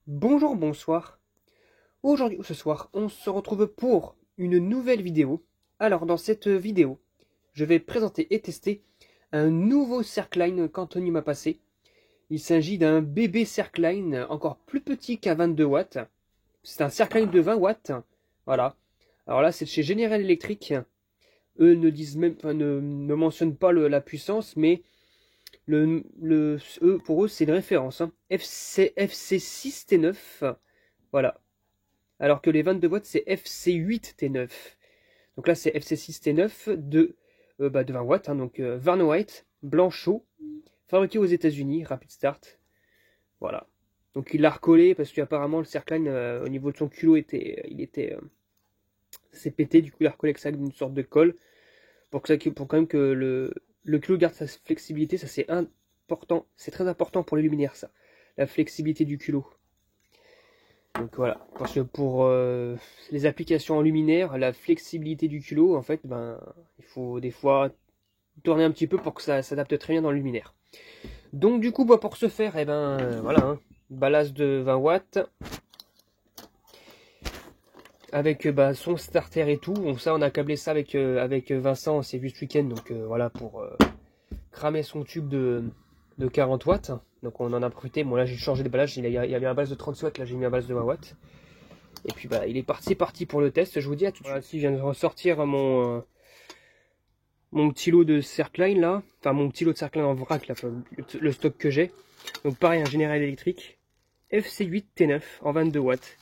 Bonjour, bonsoir. Aujourd'hui ou ce soir, on se retrouve pour une nouvelle vidéo. Alors, dans cette vidéo, je vais présenter et tester un nouveau Circline qu'Anthony m'a passé. Il s'agit d'un bébé Circline encore plus petit qu'un 22 watts. C'est un Circline de 20 watts. Voilà. Alors là, c'est de chez General Electric. Eux ne disent même, enfin, ne mentionnent pas la puissance, mais pour eux, c'est une référence. Hein. FC6T9. Voilà. Alors que les 22 watts, c'est FC8T9. Donc là, c'est FC6T9 de 20 watts. Hein, donc Varno White, blanc chaud, fabriqué aux États-Unis, Rapid Start. Voilà. Donc il l'a recollé parce qu'apparemment le Circline, au niveau de son culot, s'est pété. Du coup, il a recollé avec ça d'une sorte de colle pour quand même que le culot garde sa flexibilité. Ça, c'est important. C'est très important pour les luminaires, ça. La flexibilité du culot. Donc voilà, parce que pour les applications en luminaire, la flexibilité du culot, en fait, il faut des fois tourner un petit peu pour que ça s'adapte très bien dans le luminaire. Donc du coup, pour ce faire, voilà, hein, ballast de 20 watts, avec son starter et tout. Donc ça, on a câblé ça avec Vincent, c'est vu ce week-end, donc voilà, pour cramer son tube de 40 watts. Donc on en a profité. Bon là, j'ai changé de ballage, il y avait un ballast de 30 watts, là j'ai mis un ballast de 20 watts. Et puis il est parti pour le test. Je vous dis à tout de suite. Ici, je viens de ressortir mon petit lot de Circline là. Enfin, mon petit lot de Circline en vrac là, le stock que j'ai. Donc pareil, un General Electric FC8T9 en 22 watts.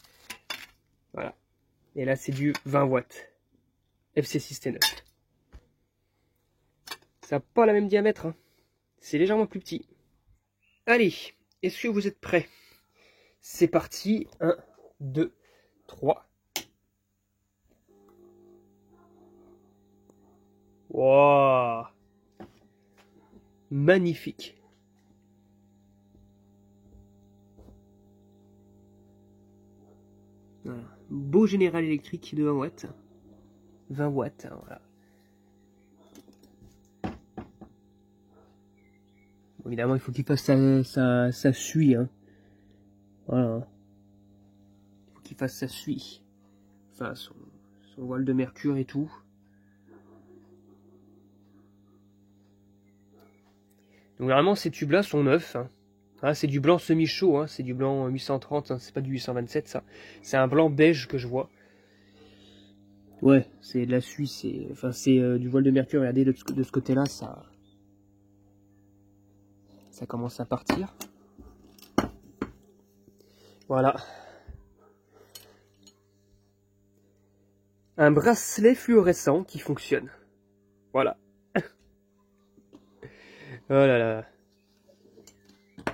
Voilà. Et là, c'est du 20 watts. FC6T9. Ça n'a pas la même diamètre. Hein. C'est légèrement plus petit. Allez, est-ce que vous êtes prêts? C'est parti. 1, 2, 3. Wow. Magnifique. Voilà. Beau General Electric de 20 watts. 20 watts, hein, voilà. Bon, évidemment, il faut qu'il fasse sa suie. Hein. Voilà. Il faut qu'il fasse sa suie. Enfin, son voile de mercure et tout. Donc vraiment, ces tubes-là sont neufs. Hein. Ah, c'est du blanc semi-chaud, hein. C'est du blanc 830, hein. C'est pas du 827 ça. C'est un blanc beige que je vois. Ouais, c'est de la suie, c'est du voile de mercure. Regardez de ce côté-là, ça commence à partir. Voilà. Un bracelet fluorescent qui fonctionne. Voilà. Oh là là.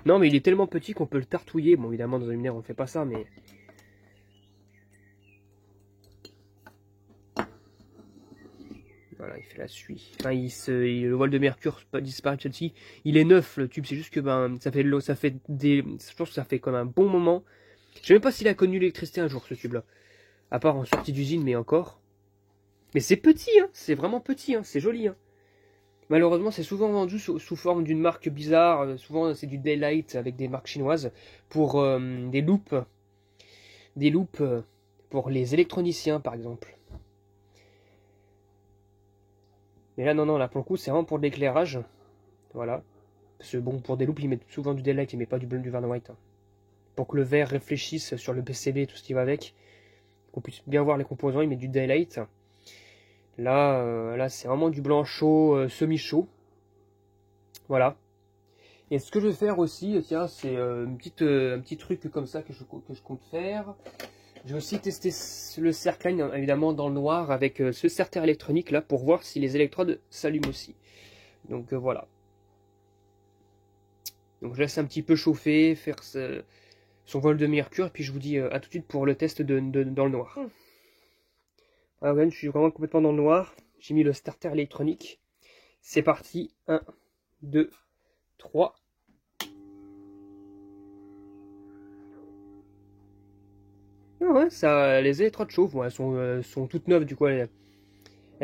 Non, mais il est tellement petit qu'on peut le tartouiller. Bon, évidemment, dans un luminaire, on ne fait pas ça, mais... Voilà, il fait la suie. Enfin, le voile de mercure disparaît petit. Il est neuf, le tube. C'est juste que je pense que ça fait comme un bon moment. Je sais même pas s'il a connu l'électricité un jour, ce tube-là. À part en sortie d'usine, mais encore. Mais c'est petit, hein. C'est vraiment petit, hein. C'est joli, hein. Malheureusement, c'est souvent vendu sous forme d'une marque bizarre. Souvent, c'est du Daylight avec des marques chinoises pour des loupes. Des loupes pour les électroniciens, par exemple. Mais là, non, là, pour le coup, c'est vraiment pour de l'éclairage. Voilà. Parce que bon, pour des loupes, ils mettent souvent du Daylight, ils mettent pas du Varno White. Hein. Pour que le verre réfléchisse sur le PCB, tout ce qui va avec. Qu'on puisse bien voir les composants, ils mettent du Daylight. Là c'est vraiment du blanc chaud, semi-chaud. Voilà. Et ce que je vais faire aussi, tiens, c'est un petit truc comme ça que je compte faire. Je vais aussi tester le Circline, évidemment, dans le noir avec ce starter électronique là pour voir si les électrodes s'allument aussi. Donc voilà. Donc je laisse un petit peu chauffer, faire son vol de mercure, et puis je vous dis à tout de suite pour le test dans le noir. Alors, je suis vraiment complètement dans le noir. J'ai mis le starter électronique. C'est parti. 1, 2, 3. Ah ouais, ça, les électrodes chauffent. Bon, elles sont toutes neuves, du coup, elles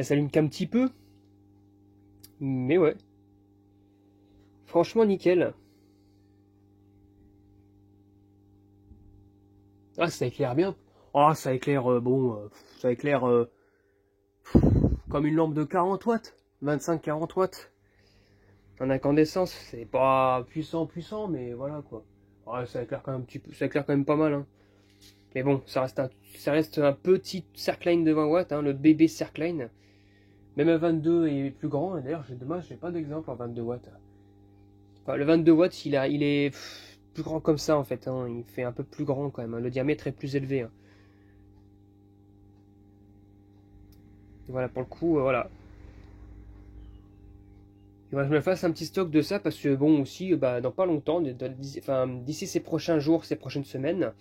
s'allument qu'un petit peu. Mais ouais. Franchement, nickel. Ah, ça éclaire bien. Ah, ça éclaire, ça éclaire comme une lampe de 40 watts, 25-40 watts. En incandescence, c'est pas puissant, mais voilà quoi. Ah, ça éclaire quand même un petit peu, ça éclaire quand même pas mal, hein. Mais bon, ça reste un petit Circline de 20 watts, hein, le bébé Circline. Même un 22 est plus grand, et d'ailleurs, dommage, j'ai pas d'exemple en 22 watts. Enfin, le 22 watts, il est plus grand comme ça en fait, hein. Il fait un peu plus grand quand même, hein. Le diamètre est plus élevé, hein. Voilà, pour le coup, voilà. Et voilà, je me fasse un petit stock de ça parce que bon aussi, dans pas longtemps, d'ici ces prochains jours, ces prochaines semaines,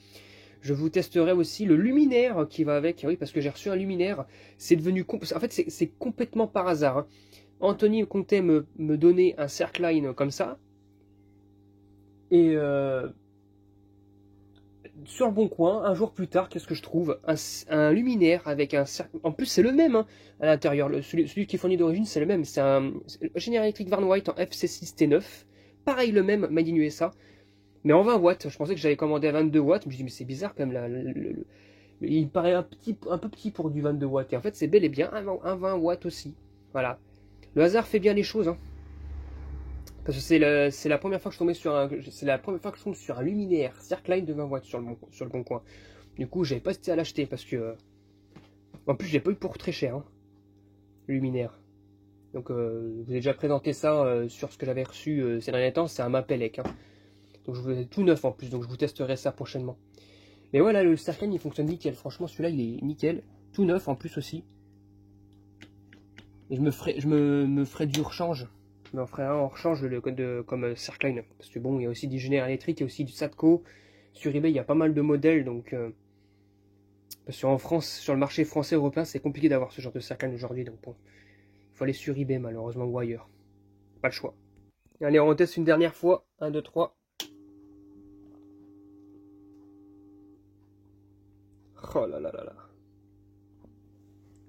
je vous testerai aussi le luminaire qui va avec. Oui, parce que j'ai reçu un luminaire. C'est devenu, en fait, c'est complètement par hasard, hein. Anthony comptait me donner un Circline comme ça. Et sur le bon coin, un jour plus tard, qu'est-ce que je trouve? Un luminaire avec un cercle. En plus, c'est le même, hein, à l'intérieur. Celui qui est fourni d'origine, c'est le même. C'est un General Electric Van White en FC6T9. Pareil, le même, made in USA. Mais en 20 watts. Je pensais que j'avais commandé à 22 watts. Je me suis dit, mais c'est bizarre quand même. Là, il paraît un peu petit pour du 22 watts. Et en fait, c'est bel et bien un 20 watts aussi. Voilà. Le hasard fait bien les choses, hein. Parce que c'est la première fois que je tombais c'est la première fois que je tombe sur un luminaire Circline de 20 watts sur le bon coin. Du coup, j'avais pas hésité à l'acheter parce que, en plus, je l'ai pas eu pour très cher, hein, le luminaire. Donc, je vous ai déjà présenté ça sur ce que j'avais reçu ces derniers temps. C'est un Mapelec, hein. Donc, je vous ai tout neuf en plus. Donc, je vous testerai ça prochainement. Mais voilà, le Circline il fonctionne nickel. Franchement, celui-là, il est nickel. Tout neuf en plus aussi. Et je me ferai du rechange. Je me ferai un en rechange comme Circline. Parce que bon, il y a aussi du General Electric, il y a aussi du Sadco. Sur eBay, il y a pas mal de modèles. Donc, parce qu'en France, sur le marché français européen, c'est compliqué d'avoir ce genre de Circline aujourd'hui. Donc bon, il faut aller sur eBay malheureusement ou ailleurs. Pas le choix. Allez, on teste une dernière fois. 1, 2, 3. Oh là là là là.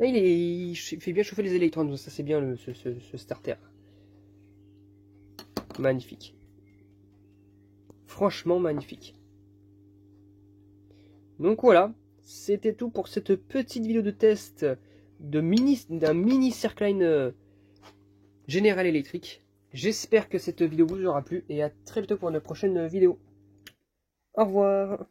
Il fait bien chauffer les électrons, ça c'est bien ce starter. Magnifique. Franchement magnifique. Donc voilà, c'était tout pour cette petite vidéo de test d'un mini Circline General Electric. J'espère que cette vidéo vous aura plu et à très bientôt pour une prochaine vidéo. Au revoir.